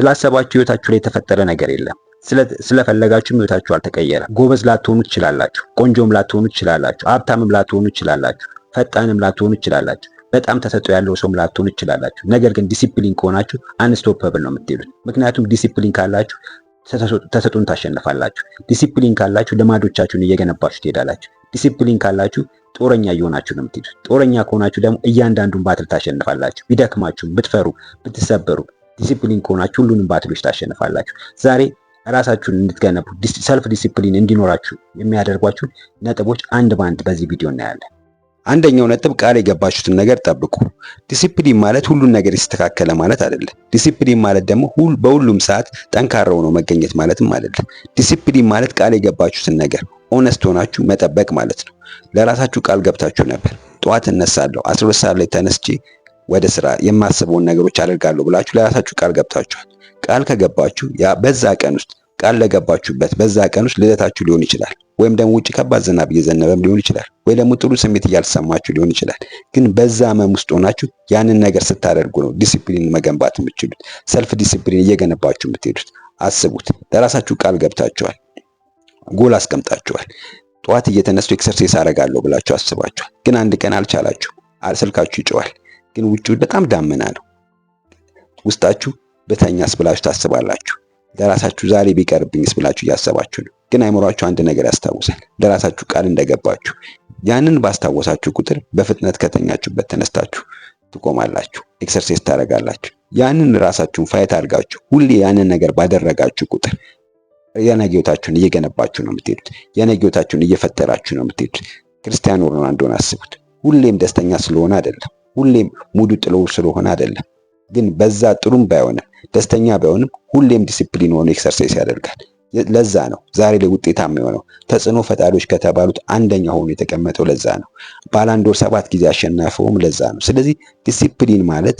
ስላሰባችሁ ህይወታችሁ ላይ የተፈጠረ ነገር የለም። ስለፈለጋችሁ ህይወታችሁ አልተቀየረም። ጎበዝ ላትሆኑ ትችላላችሁ፣ ቆንጆም ላትሆኑ ትችላላችሁ፣ ሀብታምም ላትሆኑ ትችላላችሁ፣ ፈጣንም ላትሆኑ ትችላላችሁ፣ በጣም ተሰጥኦ ያለው ሰውም ላትሆኑ ትችላላችሁ። ነገር ግን ዲሲፕሊን ከሆናችሁ አንስቶፐብል ነው የምትሄዱት። ምክንያቱም ዲሲፕሊን ካላችሁ ተሰጥኦን ታሸንፋላችሁ። ዲሲፕሊን ካላችሁ ልማዶቻችሁን እየገነባችሁ ትሄዳላችሁ። ዲሲፕሊን ካላችሁ ጦረኛ እየሆናችሁ ነው የምትሄዱት። ጦረኛ ከሆናችሁ ደግሞ እያንዳንዱን ባትል ታሸንፋላችሁ። ቢደክማችሁ፣ ብትፈሩ፣ ብትሰበሩ ዲሲፕሊን ከሆናችሁ ሁሉንም ባትሎች ታሸንፋላችሁ። ዛሬ ራሳችሁን እንድትገነቡ ሰልፍ ዲሲፕሊን እንዲኖራችሁ የሚያደርጓችሁ ነጥቦች አንድ በአንድ በዚህ ቪዲዮ እናያለን። አንደኛው ነጥብ ቃል የገባችሁትን ነገር ጠብቁ። ዲሲፕሊን ማለት ሁሉን ነገር ይስተካከለ ማለት አይደለም። ዲሲፕሊን ማለት ደግሞ በሁሉም ሰዓት ጠንካራ ሆኖ መገኘት ማለትም አይደለም። ዲሲፕሊን ማለት ቃል የገባችሁትን ነገር ኦነስት ሆናችሁ መጠበቅ ማለት ነው። ለራሳችሁ ቃል ገብታችሁ ነበር። ጠዋት እነሳለሁ 12 ሰዓት ላይ ተነስቼ ወደ ስራ የማስበውን ነገሮች አደርጋለሁ ብላችሁ ለራሳችሁ ቃል ገብታችኋል። ቃል ከገባችሁ ያ በዛ ቀን ውስጥ ቃል ለገባችሁበት በዛ ቀን ውስጥ ልደታችሁ ሊሆን ይችላል፣ ወይም ደግሞ ውጪ ከባድ ዝናብ እየዘነበም ሊሆን ይችላል፣ ወይ ደግሞ ጥሩ ስሜት እያልሰማችሁ ሊሆን ይችላል። ግን በዛ ህመም ውስጥ ሆናችሁ ያንን ነገር ስታደርጉ ነው ዲሲፕሊን መገንባት የምትችሉት፣ ሰልፍ ዲሲፕሊን እየገነባችሁ የምትሄዱት። አስቡት፣ ለራሳችሁ ቃል ገብታችኋል፣ ጎል አስቀምጣችኋል። ጠዋት እየተነሱ ኤክሰርሳይዝ አደርጋለሁ ብላችሁ አስባችኋል። ግን አንድ ቀን አልቻላችሁ፣ ስልካችሁ ይጮሃል። ግን ውጪው በጣም ዳመና ነው። ውስጣችሁ በተኛስ ብላችሁ ታስባላችሁ። ለራሳችሁ ዛሬ ቢቀርብኝስ ብላችሁ እያሰባችሁ ነው። ግን አይምሯችሁ አንድ ነገር ያስታውሳል፣ ለራሳችሁ ቃል እንደገባችሁ። ያንን ባስታወሳችሁ ቁጥር በፍጥነት ከተኛችሁበት ተነስታችሁ ትቆማላችሁ፣ ኤክሰርሳይዝ ታደርጋላችሁ። ያንን ራሳችሁን ፋይት አድርጋችሁ ሁሌ ያንን ነገር ባደረጋችሁ ቁጥር የነገ ህይወታችሁን እየገነባችሁ ነው የምትሄዱት። የነገ ህይወታችሁን እየፈጠራችሁ ነው የምትሄዱት። ክርስቲያኖ ሮናልዶን አስቡት። ሁሌም ደስተኛ ስለሆነ አይደለም፣ ሁሌም ሙዱ ጥሎ ስለሆነ አይደለም። ግን በዛ ጥሩም ባይሆንም ደስተኛ ባይሆንም ሁሌም ዲሲፕሊን ሆኖ ኤክሰርሳይዝ ያደርጋል። ለዛ ነው ዛሬ ላይ ውጤታማ የሆነው። ተጽዕኖ ፈጣሪዎች ከተባሉት አንደኛ ሆኖ የተቀመጠው ለዛ ነው። ባላንዶር 7 ጊዜ አሸናፈውም ለዛ ነው። ስለዚህ ዲሲፕሊን ማለት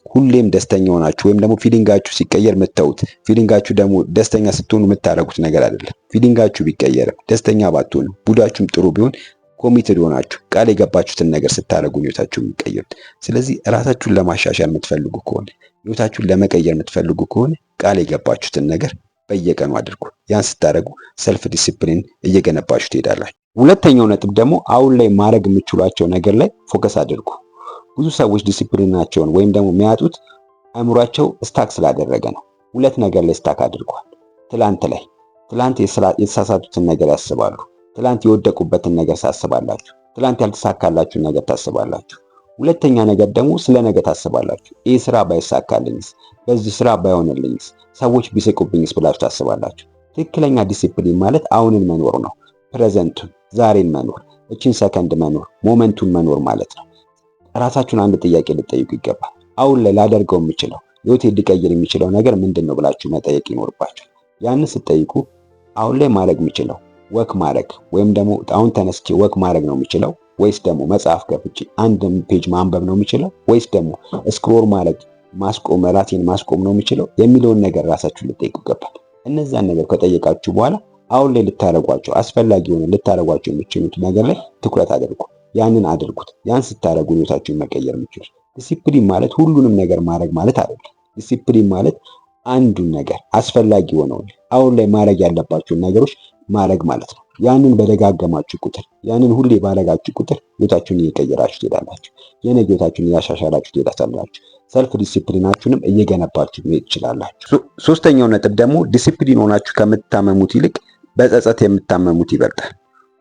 ሁሌም ደስተኛ ሆናችሁ ወይም ደግሞ ፊሊንጋችሁ ሲቀየር የምታዩት፣ ፊሊንጋችሁ ደግሞ ደስተኛ ስትሆኑ የምታደርጉት ነገር አይደለም። ፊሊንጋችሁ ቢቀየርም ደስተኛ ባትሆኑ፣ ቡዳችሁም ጥሩ ቢሆን ኮሚትድ ሆናችሁ ቃል የገባችሁትን ነገር ስታደርጉ ህይወታችሁ የሚቀየሩት። ስለዚህ ራሳችሁን ለማሻሻል የምትፈልጉ ከሆነ፣ ህይወታችሁን ለመቀየር የምትፈልጉ ከሆነ ቃል የገባችሁትን ነገር በየቀኑ አድርጉ። ያን ስታደርጉ ሰልፍ ዲሲፕሊን እየገነባችሁ ትሄዳላችሁ። ሁለተኛው ነጥብ ደግሞ አሁን ላይ ማድረግ የምትችሏቸው ነገር ላይ ፎከስ አድርጉ። ብዙ ሰዎች ዲሲፕሊናቸውን ወይም ደግሞ የሚያጡት አእምሯቸው ስታክ ስላደረገ ነው። ሁለት ነገር ላይ ስታክ አድርጓል። ትላንት የተሳሳቱትን ነገር ያስባሉ። ትላንት የወደቁበትን ነገር ታስባላችሁ። ትላንት ያልተሳካላችሁን ነገር ታስባላችሁ። ሁለተኛ ነገር ደግሞ ስለ ነገ ታስባላችሁ። ይህ ስራ ባይሳካልኝስ፣ በዚህ ስራ ባይሆንልኝስ፣ ሰዎች ቢስቁብኝስ ብላችሁ ታስባላችሁ። ትክክለኛ ዲሲፕሊን ማለት አሁንን መኖር ነው። ፕሬዘንቱን፣ ዛሬን መኖር፣ እቺን ሰከንድ መኖር፣ ሞመንቱን መኖር ማለት ነው። ራሳችሁን አንድ ጥያቄ ልትጠይቁ ይገባል። አሁን ላይ ላደርገው የምችለው ህይወቴ ሊቀይር የሚችለው ነገር ምንድነው ብላችሁ መጠየቅ ይኖርባችኋል። ያንን ስትጠይቁ አሁን ላይ ማድረግ የምችለው ወክ ማድረግ ወይም ደግሞ አሁን ተነስቼ ወክ ማድረግ ነው የምችለው፣ ወይስ ደግሞ መጽሐፍ ከፍቼ አንድ ፔጅ ማንበብ ነው የምችለው፣ ወይስ ደግሞ ስክሮል ማድረግ ራሴን ማስቆም ነው የምችለው የሚለውን ነገር ራሳችሁን ልትጠይቁ ይገባል። እነዛን ነገር ከጠየቃችሁ በኋላ አሁን ላይ ልታረጓቸው አስፈላጊ ሆነ ልታረጓቸው የምትችሉት ነገር ላይ ትኩረት አድርጉ። ያንን አድርጉት። ያን ስታረጉ ህይወታችሁን መቀየር የምትችሉት። ዲሲፕሊን ማለት ሁሉንም ነገር ማድረግ ማለት አይደለም። ዲሲፕሊን ማለት አንዱን ነገር አስፈላጊ ሆነውን አሁን ላይ ማድረግ ያለባችሁን ነገሮች ማድረግ ማለት ነው። ያንን በደጋገማችሁ ቁጥር፣ ያንን ሁሌ ባረጋችሁ ቁጥር ህይወታችሁን እየቀየራችሁ ትሄዳላችሁ። የነገ ህይወታችሁን እያሻሻላችሁ ትሄዳላችሁ። ሰልፍ ዲሲፕሊናችሁንም እየገነባችሁ መሄድ ትችላላችሁ። ሶስተኛው ነጥብ ደግሞ ዲሲፕሊን ሆናችሁ ከምታመሙት ይልቅ በጸጸት የምታመሙት ይበልጣል።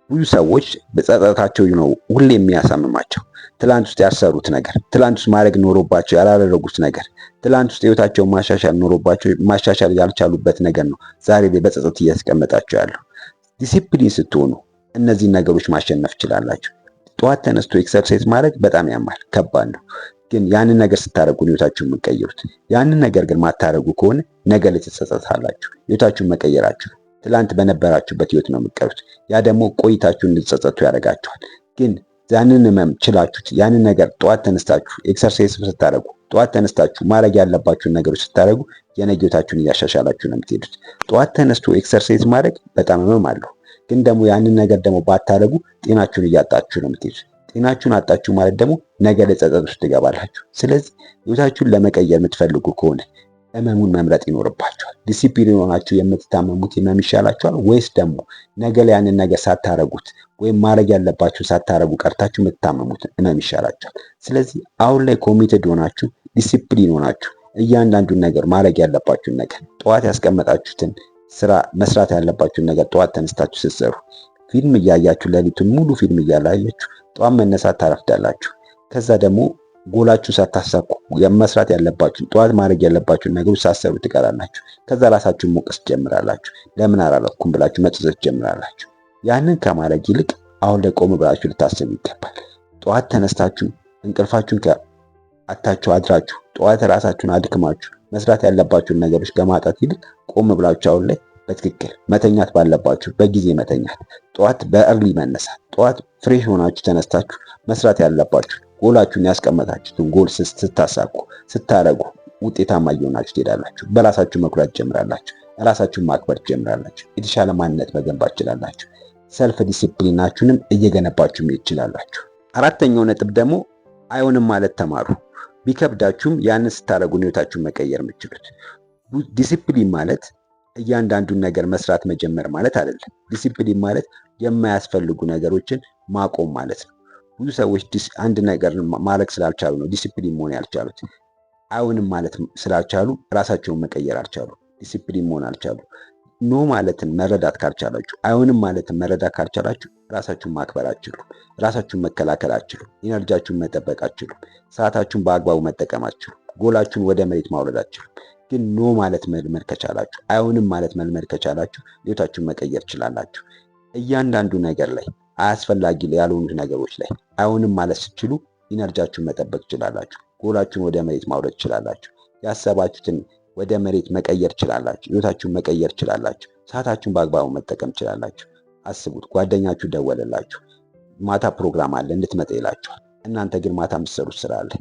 ብዙ ሰዎች በጸጸታቸው ነው ሁሌ የሚያሳምማቸው። ትላንት ውስጥ ያሰሩት ነገር፣ ትላንት ውስጥ ማድረግ ኖሮባቸው ያላደረጉት ነገር፣ ትላንት ውስጥ ህይወታቸውን ማሻሻል ኖሮባቸው ማሻሻል ያልቻሉበት ነገር ነው ዛሬ ላይ በጸጸት እያስቀመጣቸው ያለው። ዲሲፕሊን ስትሆኑ እነዚህ ነገሮች ማሸነፍ ትችላላችሁ። ጠዋት ተነስቶ ኤክሰርሳይዝ ማድረግ በጣም ያማል፣ ከባድ ነው። ግን ያንን ነገር ስታደርጉ ህይወታችሁን የምትቀይሩት። ያንን ነገር ግን ማታረጉ ከሆነ ነገ ላይ ትጸጸታላችሁ። ህይወታችሁን መቀየራችሁ ትላንት በነበራችሁበት ህይወት ነው የምትቀሩት። ያ ደግሞ ቆይታችሁን እንድትጸጸቱ ያደርጋችኋል። ግን ያንን ህመም ችላችሁት ያንን ነገር ጠዋት ተነስታችሁ ኤክሰርሳይዝ ስታደርጉ፣ ጠዋት ተነስታችሁ ማድረግ ያለባችሁን ነገሮች ስታደርጉ የነገ ህይወታችሁን እያሻሻላችሁ ነው የምትሄዱት። ጠዋት ተነስቶ ኤክሰርሳይዝ ማድረግ በጣም ህመም አለው። ግን ደግሞ ያንን ነገር ደግሞ ባታደርጉ ጤናችሁን እያጣችሁ ነው የምትሄዱት። ጤናችሁን አጣችሁ ማለት ደግሞ ነገ ለጸጸት ውስጥ ትገባላችሁ። ስለዚህ ህይወታችሁን ለመቀየር የምትፈልጉ ከሆነ ህመሙን መምረጥ ይኖርባቸዋል። ዲሲፕሊን ሆናችሁ የምትታመሙት ህመም ይሻላችኋል ወይስ ደግሞ ነገ ላይ ያንን ነገር ሳታረጉት ወይም ማድረግ ያለባችሁ ሳታረጉ ቀርታችሁ የምትታመሙት ህመም ይሻላችኋል? ስለዚህ አሁን ላይ ኮሚትድ ሆናችሁ ዲሲፕሊን ሆናችሁ እያንዳንዱን ነገር ማድረግ ያለባችሁን ነገር ጠዋት ያስቀመጣችሁትን ስራ መስራት ያለባችሁን ነገር ጠዋት ተነስታችሁ ስትሰሩ፣ ፊልም እያያችሁ ሌሊቱን ሙሉ ፊልም እያላያችሁ ጠዋት መነሳት ታረፍዳላችሁ። ከዛ ደግሞ ጎላችሁ ሳታሳኩ መስራት ያለባችሁን ጠዋት ማድረግ ያለባችሁን ነገሮች ሳትሰሩ ትቀራላችሁ። ከዛ ራሳችሁን መውቀስ ትጀምራላችሁ። ለምን አላረኩም ብላችሁ መጸጸት ትጀምራላችሁ። ያንን ከማድረግ ይልቅ አሁን ላይ ቆም ብላችሁ ልታስቡ ይገባል። ጠዋት ተነስታችሁ እንቅልፋችሁን አታችሁ አድራችሁ ጠዋት ራሳችሁን አድክማችሁ መስራት ያለባችሁን ነገሮች ከማጣት ይልቅ ቆም ብላችሁ አሁን ላይ በትክክል መተኛት ባለባችሁ በጊዜ መተኛት፣ ጠዋት በእርሊ መነሳት፣ ጠዋት ፍሬሽ ሆናችሁ ተነስታችሁ መስራት ያለባችሁ ጎላችሁን ያስቀመጣችሁትን ጎል ስታሳኩ ስታረጉ ውጤታማ እየሆናችሁ ትሄዳላችሁ። በራሳችሁ መኩራት ትጀምራላችሁ። ራሳችሁን ማክበር ትጀምራላችሁ። የተሻለ ማንነት መገንባት ትችላላችሁ። ሰልፍ ዲሲፕሊናችሁንም እየገነባችሁ መሄድ ትችላላችሁ። አራተኛው ነጥብ ደግሞ አይሆንም ማለት ተማሩ። ቢከብዳችሁም ያንን ስታረጉ ህይወታችሁን መቀየር የምትችሉት። ዲሲፕሊን ማለት እያንዳንዱን ነገር መስራት መጀመር ማለት አይደለም። ዲሲፕሊን ማለት የማያስፈልጉ ነገሮችን ማቆም ማለት ነው። ብዙ ሰዎች አንድ ነገር ማድረግ ስላልቻሉ ነው ዲሲፕሊን መሆን ያልቻሉት። አይሆንም ማለት ስላልቻሉ ራሳቸውን መቀየር አልቻሉ። ዲሲፕሊን መሆን አልቻሉ። ኖ ማለትን መረዳት ካልቻላችሁ፣ አይሆንም ማለትን መረዳት ካልቻላችሁ ራሳችሁን ማክበር አትችሉ። ራሳችሁን መከላከል አትችሉ። ኢነርጂያችሁን መጠበቅ አትችሉ። ሰዓታችሁን በአግባቡ መጠቀም አትችሉ። ጎላችሁን ወደ መሬት ማውረድ አትችሉ። ግን ኖ ማለት መልመድ ከቻላችሁ፣ አይሆንም ማለት መልመድ ከቻላችሁ ህይወታችሁን መቀየር ትችላላችሁ። እያንዳንዱ ነገር ላይ አያስፈላጊ ያልሆኑት ነገሮች ላይ አይሆንም ማለት ስትችሉ ኢነርጂያችሁን መጠበቅ ትችላላችሁ። ጎላችሁን ወደ መሬት ማውረድ ትችላላችሁ። ያሰባችሁትን ወደ መሬት መቀየር ትችላላችሁ። ህይወታችሁን መቀየር ትችላላችሁ። ሰዓታችሁን በአግባቡ መጠቀም ትችላላችሁ። አስቡት፣ ጓደኛችሁ ደወለላችሁ፣ ማታ ፕሮግራም አለ እንድትመጣ ይላችኋል። እናንተ ግን ማታ የምትሰሩት ስራ አለ።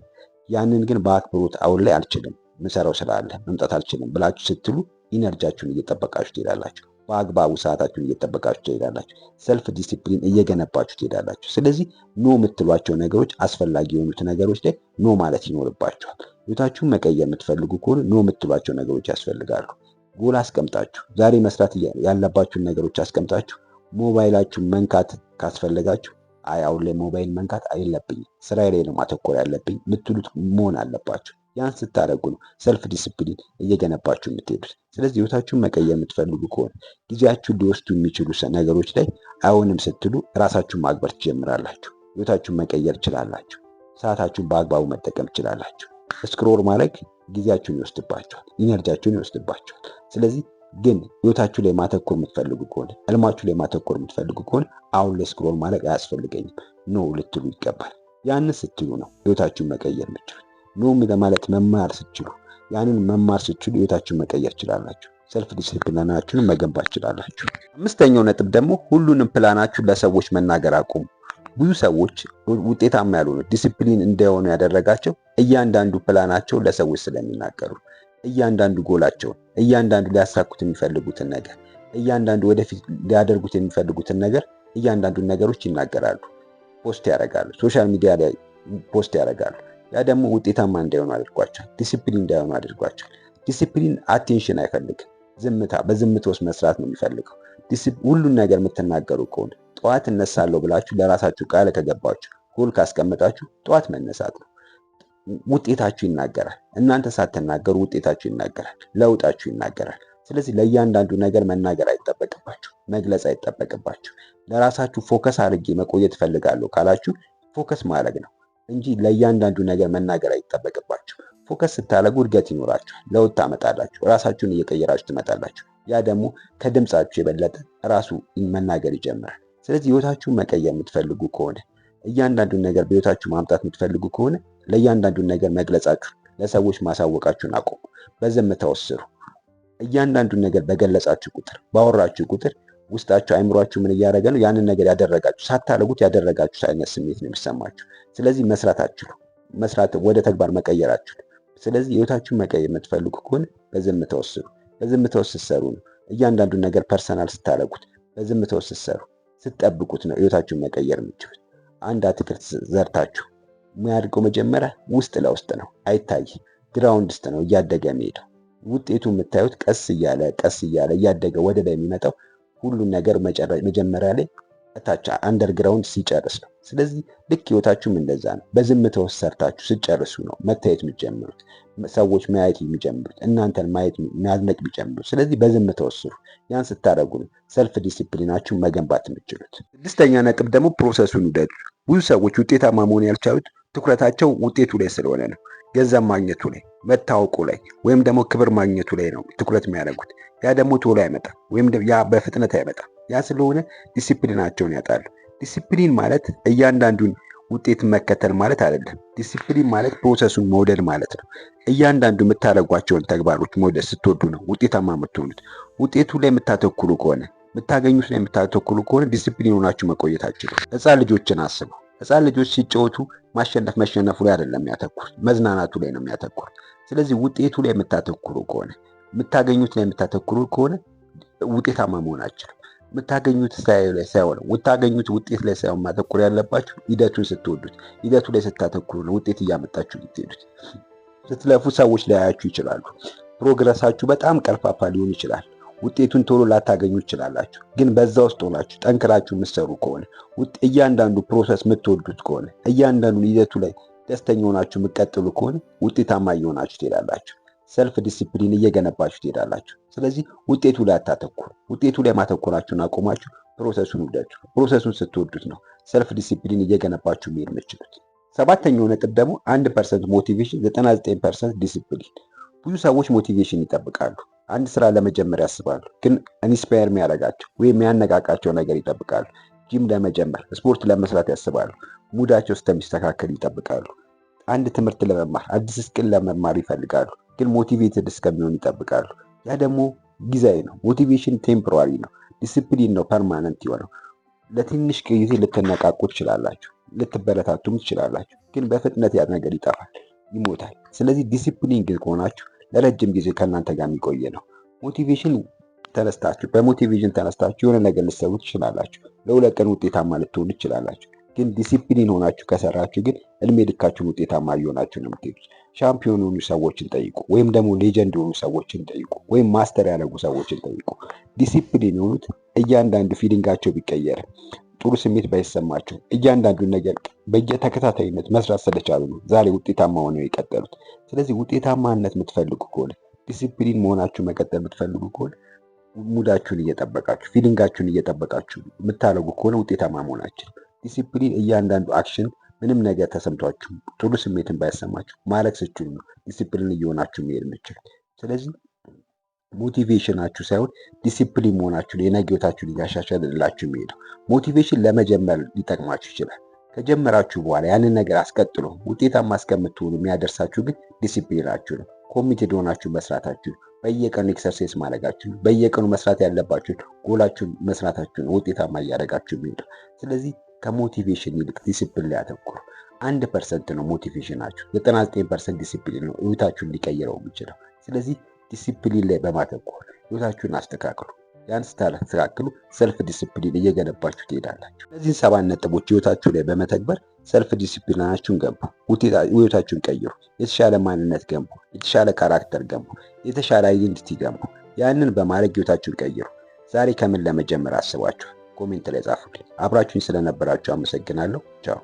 ያንን ግን በአክብሮት አሁን ላይ አልችልም ምሰራው ስራ አለ መምጣት አልችልም ብላችሁ ስትሉ ኢነርጂያችሁን እየጠበቃችሁ ትሄዳላችሁ። በአግባቡ ሰዓታችሁን እየጠበቃችሁ ትሄዳላችሁ። ሰልፍ ዲሲፕሊን እየገነባችሁ ትሄዳላችሁ። ስለዚህ ኖ የምትሏቸው ነገሮች አስፈላጊ የሆኑት ነገሮች ላይ ኖ ማለት ይኖርባችኋል። ህይወታችሁን መቀየር የምትፈልጉ ከሆነ ኖ የምትሏቸው ነገሮች ያስፈልጋሉ። ጎል አስቀምጣችሁ ዛሬ መስራት ያለባችሁን ነገሮች አስቀምጣችሁ ሞባይላችሁን መንካት ካስፈለጋችሁ አይ አሁን ላይ ሞባይል መንካት አይለብኝም ስራዬ ላይ ነው ማተኮር ያለብኝ የምትሉት መሆን አለባችሁ። ያን ስታደርጉ ነው ሰልፍ ዲሲፕሊን እየገነባችሁ የምትሄዱት። ስለዚህ ህይወታችሁን መቀየር የምትፈልጉ ከሆነ ጊዜያችሁን ሊወስዱ የሚችሉ ነገሮች ላይ አይሆንም ስትሉ ራሳችሁን ማክበር ትጀምራላችሁ። ህይወታችሁን መቀየር ትችላላችሁ። ሰዓታችሁን በአግባቡ መጠቀም ትችላላችሁ። ስክሮል ማድረግ ጊዜያችሁን ይወስድባችኋል፣ ኢነርጂያችሁን ይወስድባችኋል። ስለዚህ ግን ህይወታችሁ ላይ ማተኮር የምትፈልጉ ከሆነ ህልማችሁ ላይ ማተኮር የምትፈልጉ ከሆነ አሁን ላይ ስክሮል ማድረግ አያስፈልገኝም ኖ ልትሉ ይገባል። ያንን ስትሉ ነው ህይወታችሁን መቀየር የምትችሉ። ኖ ለማለት መማር ስትችሉ፣ ያንን መማር ስትችሉ ህይወታችሁን መቀየር ትችላላችሁ። ሰልፍ ዲሲፕሊናችሁን መገንባት ትችላላችሁ። አምስተኛው ነጥብ ደግሞ ሁሉንም ፕላናችሁን ለሰዎች መናገር አቁሙ። ብዙ ሰዎች ውጤታማ ያልሆኑት ዲሲፕሊን እንዳይሆኑ ያደረጋቸው እያንዳንዱ ፕላናቸው ለሰዎች ስለሚናገሩ፣ እያንዳንዱ ጎላቸውን፣ እያንዳንዱ ሊያሳኩት የሚፈልጉትን ነገር፣ እያንዳንዱ ወደፊት ሊያደርጉት የሚፈልጉትን ነገር እያንዳንዱን ነገሮች ይናገራሉ፣ ፖስት ያደርጋሉ፣ ሶሻል ሚዲያ ላይ ፖስት ያደርጋሉ። ያ ደግሞ ውጤታማ እንዳይሆኑ አድርጓቸዋል። ዲሲፕሊን እንዳይሆኑ አድርጓቸዋል። ዲሲፕሊን አቴንሽን አይፈልግም። ዝምታ፣ በዝምታ ውስጥ መስራት ነው የሚፈልገው። ሁሉን ነገር የምትናገሩ ከሆነ ጠዋት እነሳለሁ ብላችሁ ለራሳችሁ ቃል ከገባችሁ፣ ጎል ካስቀመጣችሁ ጠዋት መነሳት ነው። ውጤታችሁ ይናገራል። እናንተ ሳትናገሩ ውጤታችሁ ይናገራል፣ ለውጣችሁ ይናገራል። ስለዚህ ለእያንዳንዱ ነገር መናገር አይጠበቅባችሁ፣ መግለጽ አይጠበቅባችሁ። ለራሳችሁ ፎከስ አድርጌ መቆየት እፈልጋለሁ ካላችሁ ፎከስ ማድረግ ነው እንጂ ለእያንዳንዱ ነገር መናገር አይጠበቅባችሁ። ፎከስ ስታደርጉ እድገት ይኖራችኋል፣ ለውጥ ታመጣላችሁ፣ ራሳችሁን እየቀየራችሁ ትመጣላችሁ። ያ ደግሞ ከድምጻችሁ የበለጠ ራሱ መናገር ይጀምራል። ስለዚህ ህይወታችሁን መቀየር የምትፈልጉ ከሆነ፣ እያንዳንዱን ነገር በህይወታችሁ ማምጣት የምትፈልጉ ከሆነ ለእያንዳንዱን ነገር መግለጻችሁ፣ ለሰዎች ማሳወቃችሁን አቁሙ። በዝምታ ወስሩ። እያንዳንዱን ነገር በገለጻችሁ ቁጥር፣ ባወራችሁ ቁጥር ውስጣችሁ አይምሯችሁ ምን እያደረገ ነው? ያንን ነገር ያደረጋችሁ ሳታደርጉት ያደረጋችሁ አይነት ስሜት ነው የሚሰማችሁ። ስለዚህ መስራት ወደ ተግባር መቀየር አትችሉ። ስለዚህ ህይወታችሁን መቀየር የምትፈልጉ ከሆነ በዝምታ ወስሩ። በዝምታ ውስጥ ስትሰሩ ነው እያንዳንዱን ነገር ፐርሰናል ስታደርጉት፣ በዝምታ ውስጥ ስትሰሩ ስትጠብቁት ነው ህይወታችሁን መቀየር የምትችሉት። አንድ አትክልት ዘርታችሁ የሚያድገው መጀመሪያ ውስጥ ለውስጥ ነው፣ አይታይ ግራውንድ ውስጥ ነው እያደገ የሚሄደው። ውጤቱ የምታዩት ቀስ እያለ እያደገ ወደ ላይ የሚመጣው ሁሉን ነገር መጀመሪያ ላይ ታች አንደርግራውንድ ሲጨርስ ነው። ስለዚህ ልክ ህይወታችሁም እንደዛ ነው። በዝምታ ውስጥ ሰርታችሁ ስጨርሱ ነው መታየት የሚጀምሩት፣ ሰዎች ማየት የሚጀምሩት፣ እናንተን ማድነቅ የሚጀምሩት። ስለዚህ በዝምታ ውስጥ ስሩ። ያን ስታደርጉ ነው ሰልፍ ዲሲፕሊናችሁን መገንባት የምትችሉት። ስድስተኛ ነጥብ ደግሞ ፕሮሰሱን ውደዱ። ብዙ ሰዎች ውጤታማ መሆን ያልቻሉት ትኩረታቸው ውጤቱ ላይ ስለሆነ ነው። ገንዘብ ማግኘቱ ላይ፣ መታወቁ ላይ ወይም ደግሞ ክብር ማግኘቱ ላይ ነው ትኩረት የሚያደርጉት። ያ ደግሞ ቶሎ አይመጣም ወይም ያ በፍጥነት አይመጣም። ያ ስለሆነ ዲሲፕሊናቸውን ያጣሉ። ዲሲፕሊን ማለት እያንዳንዱን ውጤት መከተል ማለት አይደለም። ዲሲፕሊን ማለት ፕሮሰሱን መውደድ ማለት ነው። እያንዳንዱ የምታደርጓቸውን ተግባሮች መውደድ ስትወዱ ነው ውጤታማ የምትሆኑት። ውጤቱ ላይ የምታተኩሩ ከሆነ የምታገኙት ላይ የምታተኩሩ ከሆነ ዲሲፕሊን ሆናችሁ መቆየታችሁ ነው። ሕፃን ልጆችን አስቡ። ሕፃን ልጆች ሲጫወቱ መሸነፉ ላይ አይደለም የሚያተኩሩት፣ መዝናናቱ ላይ ነው የሚያተኩሩት። ስለዚህ ውጤቱ ላይ የምታተኩሩ ከሆነ የምታገኙት ላይ የምታተኩሩ ከሆነ ውጤታማ መሆናችሁ ነው። የምታገኙት ሳይሆን የምታገኙት ውጤት ላይ ሳይሆን ማተኮር ያለባችሁ ሂደቱን ስትወዱት፣ ሂደቱ ላይ ስታተኩሩ ነው ውጤት እያመጣችሁ የምትሄዱት። ስትለፉ ሰዎች ሊያያችሁ ይችላሉ። ፕሮግረሳችሁ በጣም ቀርፋፋ ሊሆን ይችላል። ውጤቱን ቶሎ ላታገኙ ይችላላችሁ። ግን በዛ ውስጥ ሆናችሁ ጠንክራችሁ የምትሰሩ ከሆነ እያንዳንዱ ፕሮሰስ የምትወዱት ከሆነ እያንዳንዱ ሂደቱ ላይ ደስተኛ ሆናችሁ የምትቀጥሉ ከሆነ ውጤታማ እየሆናችሁ ትሄዳላችሁ። ሰልፍ ዲሲፕሊን እየገነባችሁ ትሄዳላችሁ። ስለዚህ ውጤቱ ላይ አታተኩሩ። ውጤቱ ላይ ማተኮራችሁን አቆማችሁ ፕሮሰሱን ውደዱ። ፕሮሰሱን ስትወዱት ነው ሰልፍ ዲሲፕሊን እየገነባችሁ መሄድ የምትችሉት። ሰባተኛው ነጥብ ደግሞ 1% ሞቲቬሽን 99% ዲሲፕሊን። ብዙ ሰዎች ሞቲቬሽን ይጠብቃሉ። አንድ ስራ ለመጀመር ያስባሉ፣ ግን ኢንስፓየር የሚያደርጋቸው ወይም የሚያነቃቃቸው ነገር ይጠብቃሉ። ጂም ለመጀመር፣ ስፖርት ለመስራት ያስባሉ። ሙዳቸው እስከሚስተካከል ይጠብቃሉ። አንድ ትምህርት ለመማር፣ አዲስ ስኪል ለመማር ይፈልጋሉ፣ ግን ሞቲቬትድ እስከሚሆን ይጠብቃሉ። ያ ደግሞ ጊዜያዊ ነው። ሞቲቬሽን ቴምፖራሪ ነው። ዲሲፕሊን ነው ፐርማነንት የሆነው። ለትንሽ ጊዜ ልትነቃቁ ትችላላችሁ፣ ልትበረታቱም ትችላላችሁ፣ ግን በፍጥነት ያ ነገር ይጠፋል፣ ይሞታል። ስለዚህ ዲሲፕሊን ግን ከሆናችሁ ለረጅም ጊዜ ከእናንተ ጋር የሚቆየ ነው። በሞቲቬሽን ተነስታችሁ የሆነ ነገር ልትሰሩ ትችላላችሁ። ለሁለት ቀን ውጤታማ ልትሆኑ ትችላላችሁ። ግን ዲሲፕሊን ሆናችሁ ከሰራችሁ ግን እድሜ ልካችሁን ውጤታማ እየሆናችሁ ነው የምትሄዱት። ሻምፒዮን የሆኑ ሰዎችን ጠይቁ፣ ወይም ደግሞ ሌጀንድ የሆኑ ሰዎችን ጠይቁ፣ ወይም ማስተር ያደረጉ ሰዎችን ጠይቁ። ዲሲፕሊን የሆኑት እያንዳንዱ ፊሊንጋቸው ቢቀየርም ጥሩ ስሜት ባይሰማቸው እያንዳንዱን ነገር በየተከታታይነት መስራት ስለቻሉ ነው ዛሬ ውጤታማ ሆነው የቀጠሉት። ስለዚህ ውጤታማነት የምትፈልጉ ከሆነ ዲሲፕሊን መሆናችሁ መቀጠል የምትፈልጉ ከሆነ ሙዳችሁን እየጠበቃችሁ ፊሊንጋችሁን እየጠበቃችሁ የምታደርጉ ከሆነ ውጤታማ መሆናችሁ። ዲሲፕሊን እያንዳንዱ አክሽን ምንም ነገር ተሰምቷችሁ ጥሩ ስሜትን ባይሰማችሁ ማድረግ ስትችሉ ነው ዲሲፕሊን እየሆናችሁ መሄድ የምትችሉ። ስለዚህ ሞቲቬሽናችሁ ሳይሆን ዲሲፕሊን መሆናችሁ የነገ ህይወታችሁን እያሻሻልላችሁ የሚሄደው። ሞቲቬሽን ለመጀመር ሊጠቅማችሁ ይችላል። ከጀመራችሁ በኋላ ያንን ነገር አስቀጥሎ ውጤታማ እስከምትሆኑ የሚያደርሳችሁ ግን ዲሲፕሊናችሁ ነው። ኮሚቴድ ሆናችሁ መስራታችሁ፣ በየቀኑ ኤክሰርሳይዝ ማድረጋችሁ፣ በየቀኑ መስራት ያለባችሁን ጎላችሁን መስራታችሁን ውጤታማ እያደረጋችሁ የሚሄደው። ስለዚህ ከሞቲቬሽን ይልቅ ዲሲፕሊን ላይ አተኩሩ። 1% ነው ሞቲቬሽናችሁ፣ 99% ዲሲፕሊን ነው ህይወታችሁን ሊቀይረው የሚችለው። ስለዚህ ዲሲፕሊን ላይ በማተኮር ህይወታችሁን አስተካክሉ። ያን ስታስተካክሉ ሰልፍ ዲሲፕሊን እየገነባችሁ ትሄዳላችሁ። እነዚህን 7 ነጥቦች ህይወታችሁ ላይ በመተግበር ሰልፍ ዲሲፕሊናችሁን ገንቡ፣ ህይወታችሁን ቀይሩ፣ የተሻለ ማንነት ገንቡ፣ የተሻለ ካራክተር ገንቡ፣ የተሻለ አይዴንቲቲ ገንቡ። ያንን በማድረግ ህይወታችሁን ቀይሩ። ዛሬ ከምን ለመጀመር አስባችሁ? ኮሜንት ላይ ጻፉልኝ። አብራችሁኝ ስለነበራችሁ አመሰግናለሁ። ቻው።